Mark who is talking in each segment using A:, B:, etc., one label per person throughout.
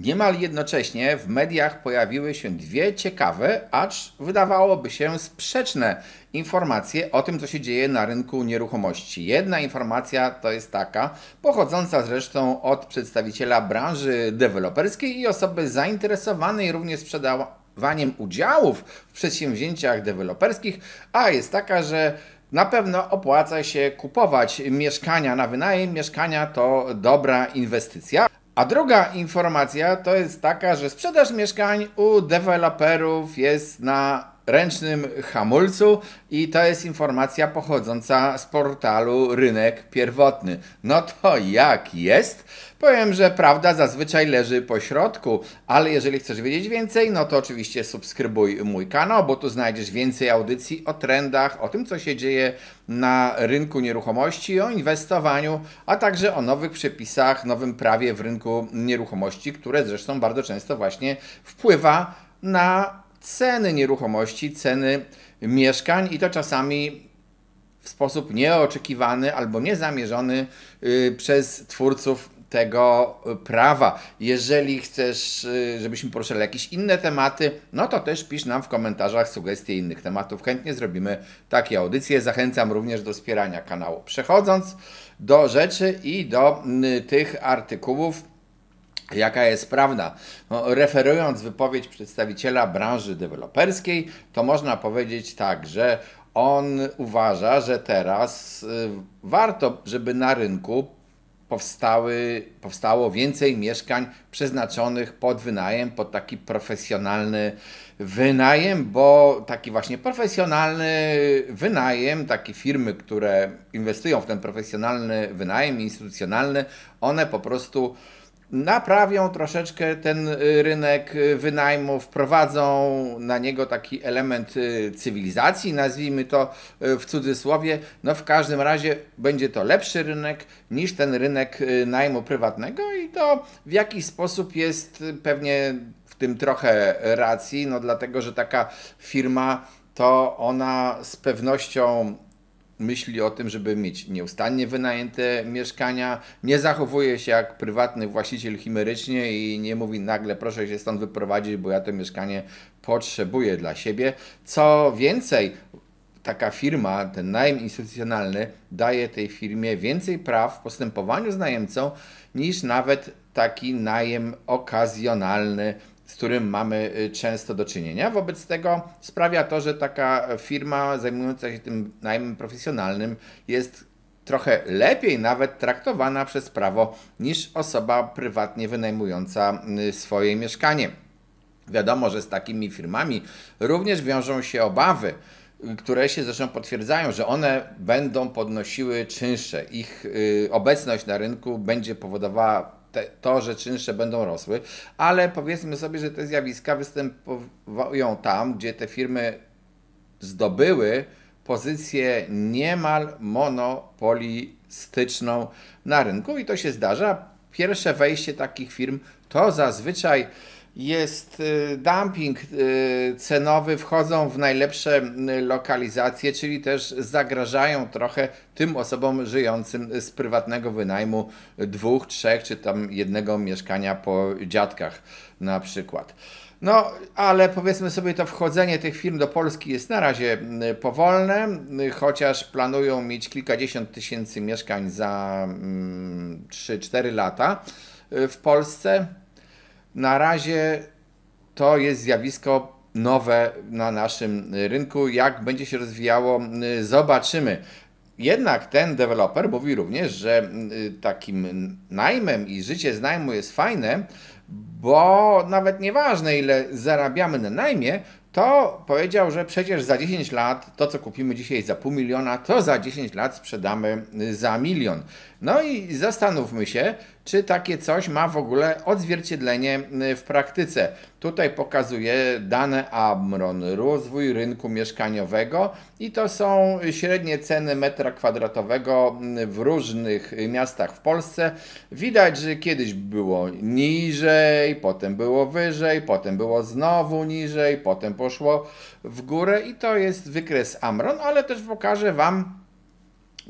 A: Niemal jednocześnie w mediach pojawiły się dwie ciekawe, acz wydawałoby się sprzeczne informacje o tym, co się dzieje na rynku nieruchomości. Jedna informacja to jest taka, pochodząca zresztą od przedstawiciela branży deweloperskiej i osoby zainteresowanej również sprzedawaniem udziałów w przedsięwzięciach deweloperskich, a jest taka, że na pewno opłaca się kupować mieszkania na wynajem. Mieszkania to dobra inwestycja. A druga informacja to jest taka, że sprzedaż mieszkań u deweloperów jest na ręcznym hamulcu i to jest informacja pochodząca z portalu Rynek Pierwotny. No to jak jest? Powiem, że prawda zazwyczaj leży po środku, ale jeżeli chcesz wiedzieć więcej, no to oczywiście subskrybuj mój kanał, bo tu znajdziesz więcej audycji o trendach, o tym, co się dzieje na rynku nieruchomości, o inwestowaniu, a także o nowych przepisach, nowym prawie w rynku nieruchomości, które zresztą bardzo często właśnie wpływa na ceny nieruchomości, ceny mieszkań i to czasami w sposób nieoczekiwany albo niezamierzony przez twórców tego prawa. Jeżeli chcesz, żebyśmy poruszali jakieś inne tematy, no to też pisz nam w komentarzach sugestie innych tematów. Chętnie zrobimy takie audycje. Zachęcam również do wspierania kanału. Przechodząc do rzeczy i do tych artykułów, jaka jest prawda? No, referując wypowiedź przedstawiciela branży deweloperskiej, to można powiedzieć tak, że on uważa, że teraz warto, żeby na rynku powstało więcej mieszkań przeznaczonych pod wynajem, pod taki profesjonalny wynajem, bo taki właśnie profesjonalny wynajem, takie firmy, które inwestują w ten profesjonalny wynajem instytucjonalny, one po prostu naprawią troszeczkę ten rynek wynajmu, wprowadzą na niego taki element cywilizacji, nazwijmy to w cudzysłowie. No w każdym razie będzie to lepszy rynek niż ten rynek najmu prywatnego i to w jakiś sposób jest pewnie w tym trochę racji, no dlatego, że taka firma to ona z pewnością myśli o tym, żeby mieć nieustannie wynajęte mieszkania, nie zachowuje się jak prywatny właściciel chimerycznie i nie mówi nagle proszę się stąd wyprowadzić, bo ja to mieszkanie potrzebuję dla siebie. Co więcej, taka firma, ten najem instytucjonalny daje tej firmie więcej praw w postępowaniu z najemcą niż nawet taki najem okazjonalny, z którym mamy często do czynienia. Wobec tego sprawia to, że taka firma zajmująca się tym najmem profesjonalnym jest trochę lepiej nawet traktowana przez prawo niż osoba prywatnie wynajmująca swoje mieszkanie. Wiadomo, że z takimi firmami również wiążą się obawy, które się zresztą potwierdzają, że one będą podnosiły czynsze. Ich obecność na rynku będzie powodowała to, że czynsze będą rosły, ale powiedzmy sobie, że te zjawiska występują tam, gdzie te firmy zdobyły pozycję niemal monopolistyczną na rynku i to się zdarza. Pierwsze wejście takich firm to zazwyczaj jest dumping cenowy, wchodzą w najlepsze lokalizacje, czyli też zagrażają trochę tym osobom żyjącym z prywatnego wynajmu 2, 3 czy tam jednego mieszkania po dziadkach na przykład. No, ale powiedzmy sobie, to wchodzenie tych firm do Polski jest na razie powolne, chociaż planują mieć kilkadziesiąt tysięcy mieszkań za 3-4 lata w Polsce. Na razie to jest zjawisko nowe na naszym rynku. Jak będzie się rozwijało, zobaczymy. Jednak ten deweloper mówi również, że takim najmem i życie z najmu jest fajne, bo nawet nieważne ile zarabiamy na najmie, to powiedział, że przecież za 10 lat to, co kupimy dzisiaj za $500 000, to za 10 lat sprzedamy za $1 000 000. No i zastanówmy się, czy takie coś ma w ogóle odzwierciedlenie w praktyce. Tutaj pokazuję dane Amron, rozwój rynku mieszkaniowego i to są średnie ceny metra kwadratowego w różnych miastach w Polsce. Widać, że kiedyś było niżej, potem było wyżej, potem było znowu niżej, potem poszło w górę i to jest wykres Amron, ale też pokażę Wam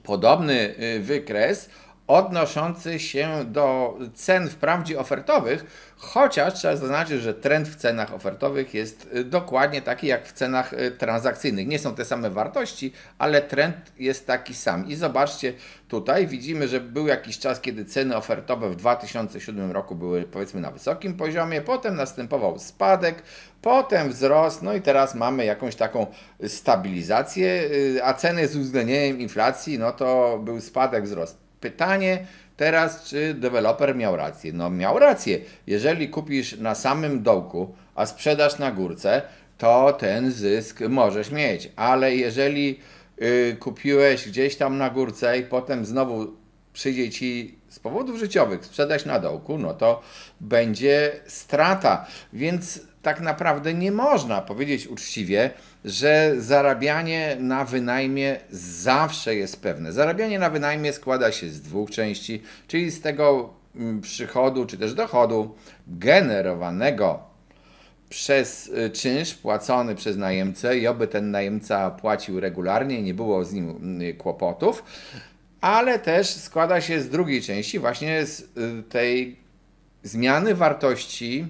A: podobny wykres odnoszący się do cen wprawdzie ofertowych, chociaż trzeba zaznaczyć, że trend w cenach ofertowych jest dokładnie taki jak w cenach transakcyjnych. Nie są te same wartości, ale trend jest taki sam. I zobaczcie, tutaj widzimy, że był jakiś czas, kiedy ceny ofertowe w 2007 roku były, powiedzmy, na wysokim poziomie, potem następował spadek, potem wzrost, no i teraz mamy jakąś taką stabilizację, a ceny z uwzględnieniem inflacji, no to był spadek, wzrost. Pytanie teraz, czy deweloper miał rację? No miał rację. Jeżeli kupisz na samym dołku, a sprzedasz na górce, to ten zysk możesz mieć. Ale jeżeli kupiłeś gdzieś tam na górce i potem znowu przyjdzie Ci z powodów życiowych sprzedać na dołku, no to będzie strata. Więc tak naprawdę nie można powiedzieć uczciwie, że zarabianie na wynajmie zawsze jest pewne. Zarabianie na wynajmie składa się z dwóch części, czyli z tego przychodu czy też dochodu generowanego przez czynsz płacony przez najemcę i oby ten najemca płacił regularnie, nie było z nim kłopotów, ale też składa się z drugiej części, właśnie z tej zmiany wartości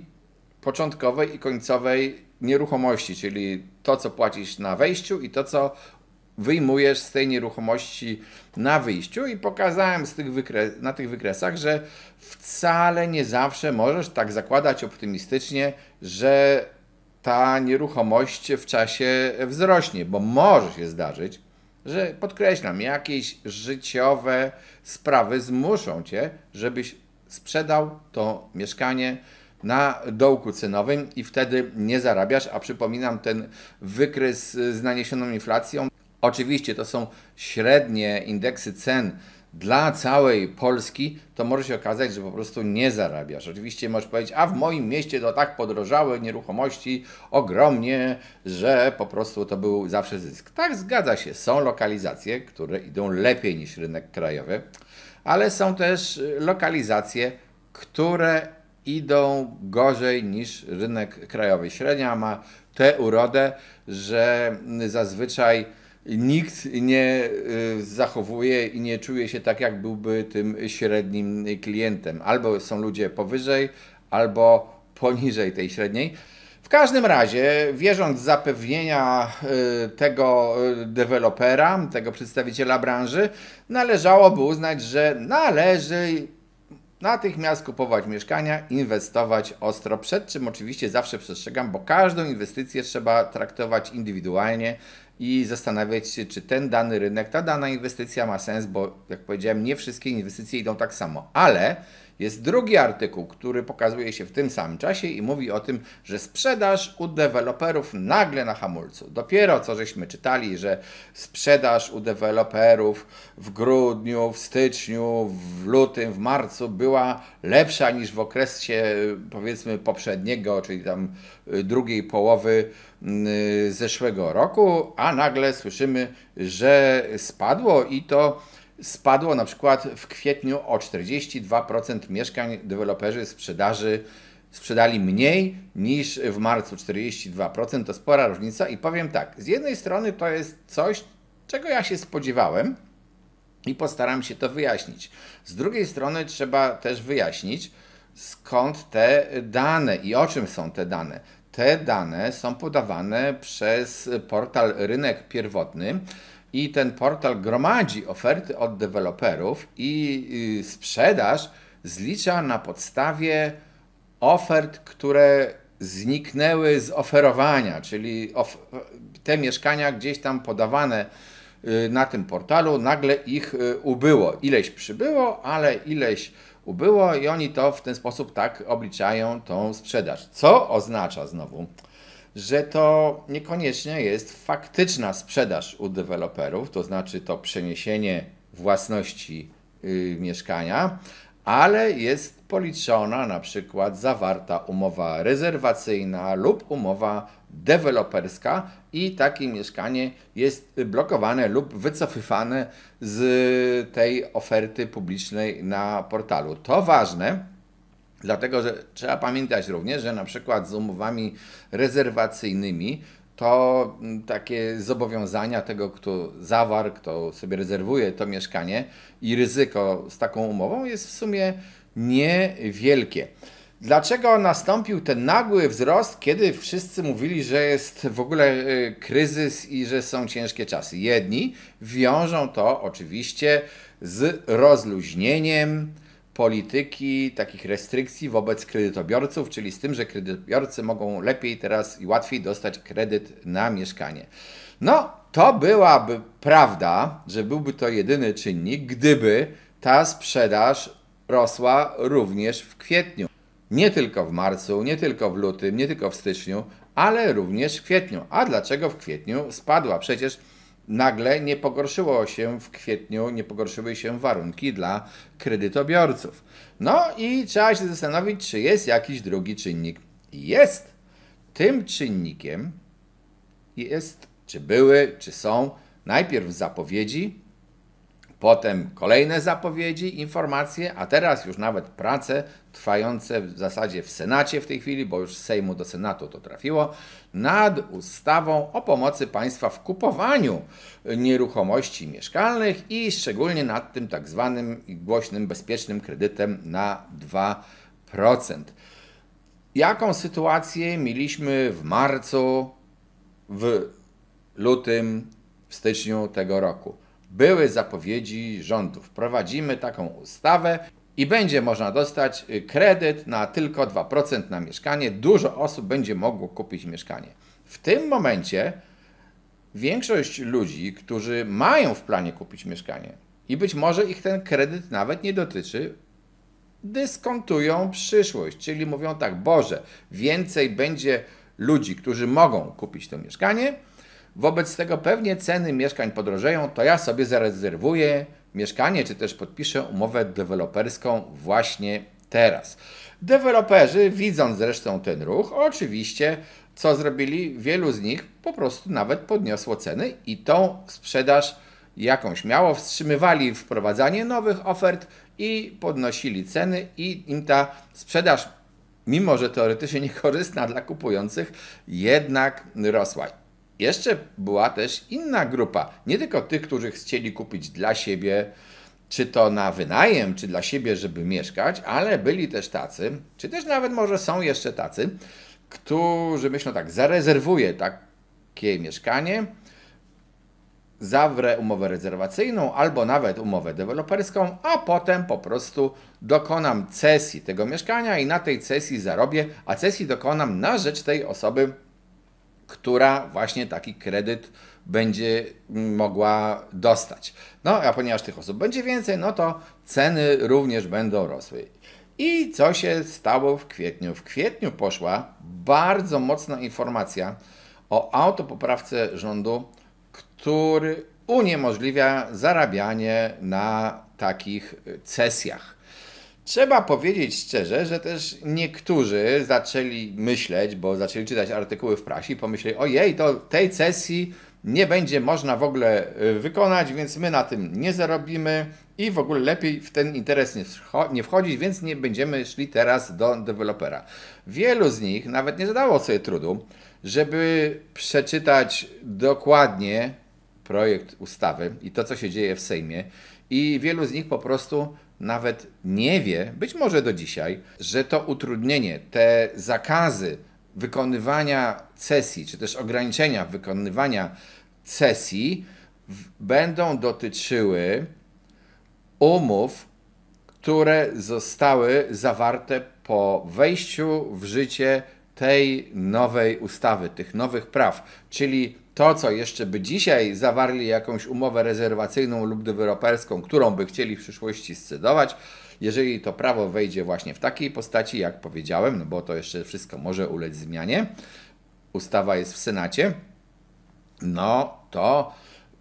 A: początkowej i końcowej nieruchomości, czyli to, co płacisz na wejściu i to, co wyjmujesz z tej nieruchomości na wyjściu. I pokazałem na tych wykresach, że wcale nie zawsze możesz tak zakładać optymistycznie, że ta nieruchomość w czasie wzrośnie, bo może się zdarzyć, że, podkreślam, jakieś życiowe sprawy zmuszą Cię, żebyś sprzedał to mieszkanie na dołku cenowym i wtedy nie zarabiasz, a przypominam ten wykres z naniesioną inflacją. Oczywiście to są średnie indeksy cen dla całej Polski, to może się okazać, że po prostu nie zarabiasz. Oczywiście możesz powiedzieć, a w moim mieście to tak podrożały nieruchomości ogromnie, że po prostu to był zawsze zysk. Tak, zgadza się, są lokalizacje, które idą lepiej niż rynek krajowy, ale są też lokalizacje, które idą gorzej niż rynek krajowy. Średnia ma tę urodę, że zazwyczaj nikt nie zachowuje i nie czuje się tak, jak byłby tym średnim klientem. Albo są ludzie powyżej, albo poniżej tej średniej. W każdym razie, wierząc w zapewnienia tego dewelopera, tego przedstawiciela branży, należałoby uznać, że należy natychmiast kupować mieszkania, inwestować ostro, przed czym oczywiście zawsze przestrzegam, bo każdą inwestycję trzeba traktować indywidualnie i zastanawiać się, czy ten dany rynek, ta dana inwestycja ma sens, bo jak powiedziałem, nie wszystkie inwestycje idą tak samo, ale jest drugi artykuł, który pokazuje się w tym samym czasie i mówi o tym, że sprzedaż u deweloperów nagle na hamulcu. Dopiero co żeśmy czytali, że sprzedaż u deweloperów w grudniu, w styczniu, w lutym, w marcu była lepsza niż w okresie, powiedzmy, poprzedniego, czyli tam drugiej połowy zeszłego roku, a nagle słyszymy, że spadło i to spadło na przykład w kwietniu o 42% mieszkań deweloperzy sprzedali mniej niż w marcu 42%. To spora różnica i powiem tak, z jednej strony to jest coś, czego ja się spodziewałem i postaram się to wyjaśnić. Z drugiej strony trzeba też wyjaśnić, skąd te dane i o czym są te dane. Te dane są podawane przez portal Rynek Pierwotny i ten portal gromadzi oferty od deweloperów i sprzedaż zlicza na podstawie ofert, które zniknęły z oferowania, czyli te mieszkania gdzieś tam podawane na tym portalu, nagle ich ubyło. Ileś przybyło, ale ileś ubyło i oni to w ten sposób tak obliczają tą sprzedaż. Co oznacza znowu, że to niekoniecznie jest faktyczna sprzedaż u deweloperów, to znaczy to przeniesienie własności mieszkania, ale jest policzona na przykład zawarta umowa rezerwacyjna lub umowa deweloperska i takie mieszkanie jest blokowane lub wycofywane z tej oferty publicznej na portalu. To ważne, dlatego że trzeba pamiętać również, że na przykład z umowami rezerwacyjnymi to takie zobowiązania tego, kto zawarł, kto sobie rezerwuje to mieszkanie i ryzyko z taką umową jest w sumie niewielkie. Dlaczego nastąpił ten nagły wzrost, kiedy wszyscy mówili, że jest w ogóle kryzys i że są ciężkie czasy? Jedni wiążą to oczywiście z rozluźnieniem polityki, takich restrykcji wobec kredytobiorców, czyli z tym, że kredytobiorcy mogą lepiej teraz i łatwiej dostać kredyt na mieszkanie. No, to byłaby prawda, że byłby to jedyny czynnik, gdyby ta sprzedaż rosła również w kwietniu. Nie tylko w marcu, nie tylko w lutym, nie tylko w styczniu, ale również w kwietniu. A dlaczego w kwietniu spadła? Przecież nagle nie pogorszyło się w kwietniu, nie pogorszyły się warunki dla kredytobiorców. No i trzeba się zastanowić, czy jest jakiś drugi czynnik. Jest. Tym czynnikiem jest, czy były, czy są najpierw zapowiedzi, potem kolejne zapowiedzi, informacje, a teraz już nawet prace trwające w zasadzie w Senacie w tej chwili, bo już z Sejmu do Senatu to trafiło, nad ustawą o pomocy państwa w kupowaniu nieruchomości mieszkalnych i szczególnie nad tym tak zwanym głośnym, bezpiecznym kredytem na 2%. Jaką sytuację mieliśmy w marcu, w lutym, w styczniu tego roku? Były zapowiedzi rządu. Wprowadzimy taką ustawę i będzie można dostać kredyt na tylko 2% na mieszkanie. Dużo osób będzie mogło kupić mieszkanie. W tym momencie większość ludzi, którzy mają w planie kupić mieszkanie i być może ich ten kredyt nawet nie dotyczy, dyskontują przyszłość, czyli mówią tak: Boże, więcej będzie ludzi, którzy mogą kupić to mieszkanie, wobec tego pewnie ceny mieszkań podrożeją, to ja sobie zarezerwuję mieszkanie, czy też podpiszę umowę deweloperską właśnie teraz. Deweloperzy, widząc zresztą ten ruch, oczywiście co zrobili? Wielu z nich po prostu nawet podniosło ceny i tą sprzedaż jakąś miało, wstrzymywali wprowadzanie nowych ofert i podnosili ceny i im ta sprzedaż, mimo że teoretycznie niekorzystna dla kupujących, jednak rosła. Jeszcze była też inna grupa, nie tylko tych, którzy chcieli kupić dla siebie, czy to na wynajem, czy dla siebie, żeby mieszkać, ale byli też tacy, czy też nawet może są jeszcze tacy, którzy myślą tak: zarezerwuję takie mieszkanie, zawrę umowę rezerwacyjną albo nawet umowę deweloperską, a potem po prostu dokonam cesji tego mieszkania i na tej cesji zarobię, a cesji dokonam na rzecz tej osoby, która właśnie taki kredyt będzie mogła dostać. No a ponieważ tych osób będzie więcej, no to ceny również będą rosły. I co się stało w kwietniu? W kwietniu poszła bardzo mocna informacja o autopoprawce rządu, który uniemożliwia zarabianie na takich cesjach. Trzeba powiedzieć szczerze, że też niektórzy zaczęli myśleć, bo zaczęli czytać artykuły w prasie i pomyśleli: ojej, to tej cesji nie będzie można w ogóle wykonać, więc my na tym nie zarobimy i w ogóle lepiej w ten interes nie wchodzić, więc nie będziemy szli teraz do dewelopera. Wielu z nich nawet nie zadało sobie trudu, żeby przeczytać dokładnie projekt ustawy i to, co się dzieje w Sejmie, i wielu z nich po prostu nawet nie wie, być może do dzisiaj, że to utrudnienie, te zakazy wykonywania cesji, czy też ograniczenia wykonywania cesji będą dotyczyły umów, które zostały zawarte po wejściu w życie tej nowej ustawy, tych nowych praw, czyli to, co jeszcze by dzisiaj zawarli jakąś umowę rezerwacyjną lub deweloperską, którą by chcieli w przyszłości scedować, jeżeli to prawo wejdzie właśnie w takiej postaci, jak powiedziałem, no bo to jeszcze wszystko może ulec zmianie, ustawa jest w Senacie, no to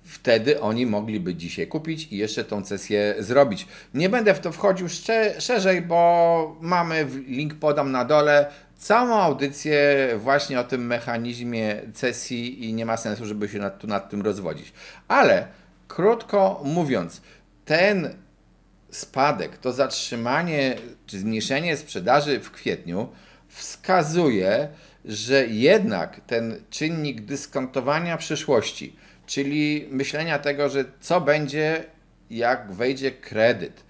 A: wtedy oni mogliby dzisiaj kupić i jeszcze tą cesję zrobić. Nie będę w to wchodził szerzej, bo mamy, link podam na dole, całą audycję właśnie o tym mechanizmie cesji i nie ma sensu, żeby się nad tym rozwodzić. Ale krótko mówiąc, ten spadek, to zatrzymanie czy zmniejszenie sprzedaży w kwietniu wskazuje, że jednak ten czynnik dyskontowania przyszłości, czyli myślenia tego, że co będzie, jak wejdzie kredyt,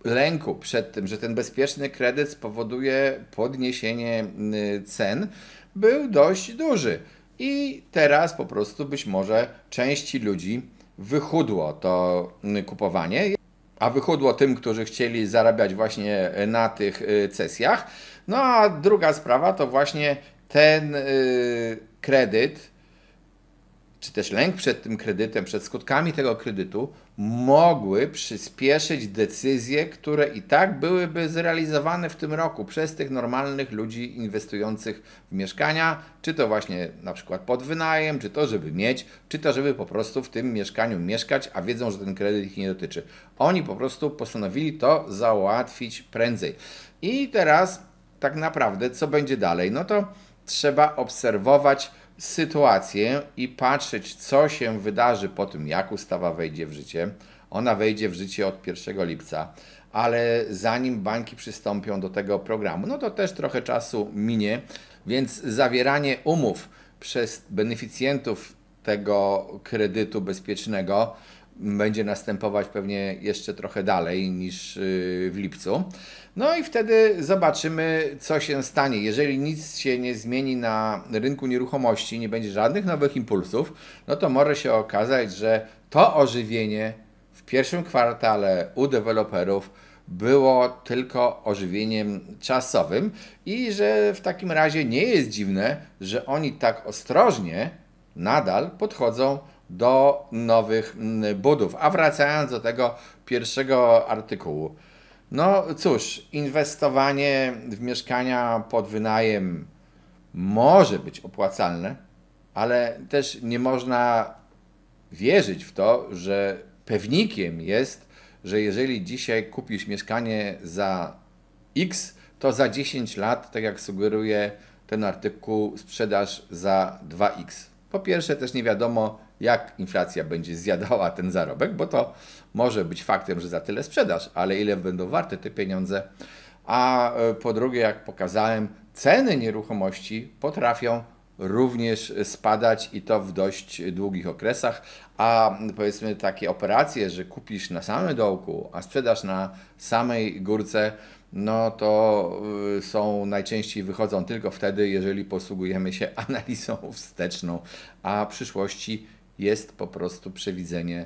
A: lęku przed tym, że ten bezpieczny kredyt spowoduje podniesienie cen, był dość duży. I teraz po prostu być może części ludzi wychudło to kupowanie, a wychudło tym, którzy chcieli zarabiać właśnie na tych cesjach. No a druga sprawa to właśnie ten kredyt, czy też lęk przed tym kredytem, przed skutkami tego kredytu, mogły przyspieszyć decyzje, które i tak byłyby zrealizowane w tym roku przez tych normalnych ludzi inwestujących w mieszkania, czy to właśnie na przykład pod wynajem, czy to żeby mieć, czy to żeby po prostu w tym mieszkaniu mieszkać, a wiedzą, że ten kredyt ich nie dotyczy. Oni po prostu postanowili to załatwić prędzej. I teraz tak naprawdę co będzie dalej? No to trzeba obserwować sytuację i patrzeć, co się wydarzy po tym, jak ustawa wejdzie w życie. Ona wejdzie w życie od 1 lipca, ale zanim banki przystąpią do tego programu, no to też trochę czasu minie, więc zawieranie umów przez beneficjentów tego kredytu bezpiecznego będzie następować pewnie jeszcze trochę dalej niż w lipcu. No i wtedy zobaczymy, co się stanie. Jeżeli nic się nie zmieni na rynku nieruchomości, nie będzie żadnych nowych impulsów, no to może się okazać, że to ożywienie w pierwszym kwartale u deweloperów było tylko ożywieniem czasowym i że w takim razie nie jest dziwne, że oni tak ostrożnie nadal podchodzą do nowych budów. A wracając do tego pierwszego artykułu. No cóż, inwestowanie w mieszkania pod wynajem może być opłacalne, ale też nie można wierzyć w to, że pewnikiem jest, że jeżeli dzisiaj kupisz mieszkanie za X, to za 10 lat, tak jak sugeruje ten artykuł, sprzedaż za 2X. Po pierwsze też nie wiadomo, jak inflacja będzie zjadała ten zarobek, bo to może być faktem, że za tyle sprzedasz, ale ile będą warte te pieniądze. A po drugie, jak pokazałem, ceny nieruchomości potrafią również spadać i to w dość długich okresach, a powiedzmy takie operacje, że kupisz na samym dołku, a sprzedasz na samej górce, no to najczęściej wychodzą tylko wtedy, jeżeli posługujemy się analizą wsteczną, a w przyszłości jest po prostu przewidzenie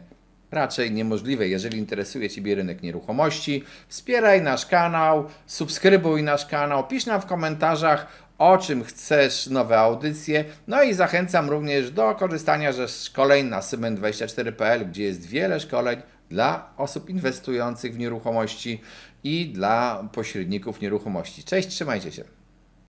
A: raczej niemożliwe. Jeżeli interesuje Ciebie rynek nieruchomości, wspieraj nasz kanał, subskrybuj nasz kanał, pisz nam w komentarzach, o czym chcesz nowe audycje. No i zachęcam również do korzystania ze szkoleń na Symen24.pl, gdzie jest wiele szkoleń dla osób inwestujących w nieruchomości i dla pośredników nieruchomości. Cześć, trzymajcie się.